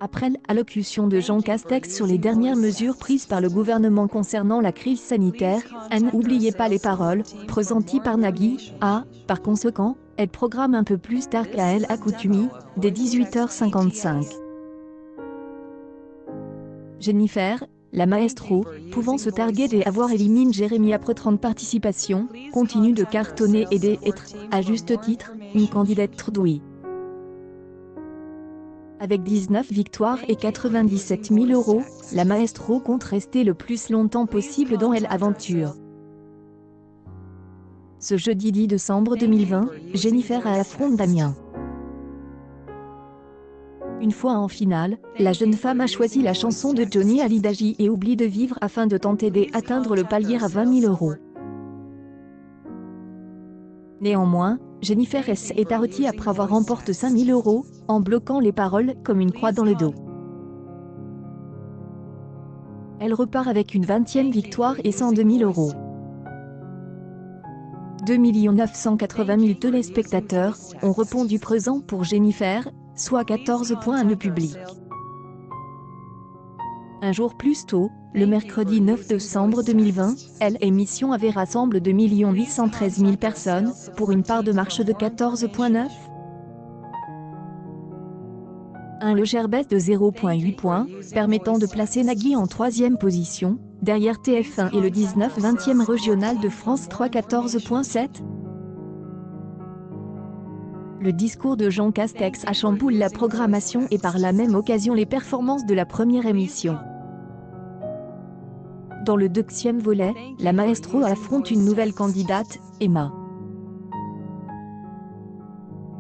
Après l'allocution de Jean Castex sur les dernières mesures prises par le gouvernement concernant la crise sanitaire, n'oubliez pas les paroles, pressenties par Nagui, par conséquent, elle programme un peu plus tard qu'à elle accoutumée, dès 18h55. Jennifer, la maestro, pouvant se targuer d'avoir éliminé Jérémy après 30 participations, continue de cartonner et d'être, à juste titre, une candidate douée. Avec 19 victoires et 97 000 €, la maestro compte rester le plus longtemps possible dans l'aventure. Ce jeudi 10 décembre 2020, Jennifer affronte Damien. Une fois en finale, la jeune femme a choisi la chanson de Johnny Hallyday et Oublie de vivre afin de tenter d'atteindre le palier à 20 000 €. Néanmoins, Jennifer est arrêtée après avoir remporté 5 000 € en bloquant les paroles comme une croix dans le dos. Elle repart avec une 20e victoire et 102 000 €. 2 980 000 téléspectateurs ont répondu présent pour Jennifer, soit 14 points le public. Un jour plus tôt, le mercredi 9 décembre 2020, l'émission avait rassemblé 2 813 000 personnes, pour une part de marche de 14,9. Un légère baisse de 0,8 points, permettant de placer Nagui en 3e position, derrière TF1 et le 19-20e régional de France 3 14,7. Le discours de Jean Castex chamboule la programmation et par la même occasion les performances de la première émission. Dans le deuxième volet, la maestro affronte une nouvelle candidate, Emma.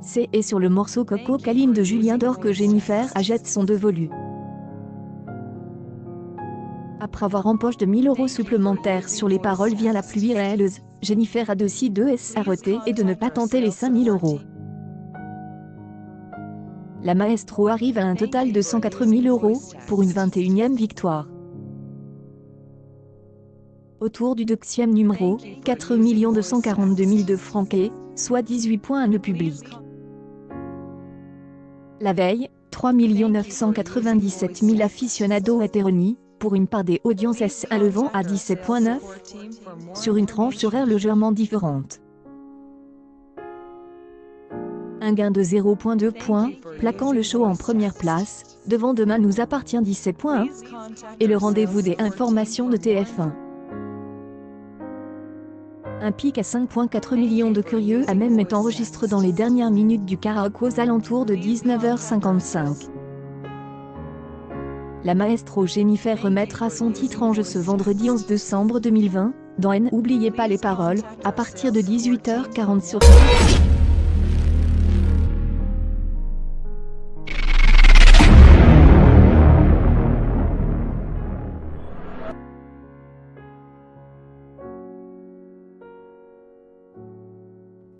C'est sur le morceau Coco Caline de Julien Doré que Jennifer jette son dévolu. Après avoir empoché de 1 000 € supplémentaires sur les paroles via la pluie réelleuse, Jennifer a décidé de s'arrêter et de ne pas tenter les 5 000 €. La maestro arrive à un total de 104 000 € pour une 21e victoire. Autour du deuxième numéro, 4 242 000 de franqués, soit 18 points le public. La veille, 3 997 000 aficionados étaient réunis, pour une part des audiences élevant à 17,9, sur une tranche horaire légèrement différente. Un gain de 0,2 points, plaquant le show en première place, devant Demain nous appartient 17,1, et le rendez-vous des informations de TF1. Un pic à 5,4 millions de curieux a même été enregistré dans les dernières minutes du karaoké aux alentours de 19h55. La maestro Jennifer remettra son titre en jeu ce vendredi 11 décembre 2020, dans N'oubliez pas les paroles, à partir de 18h40 sur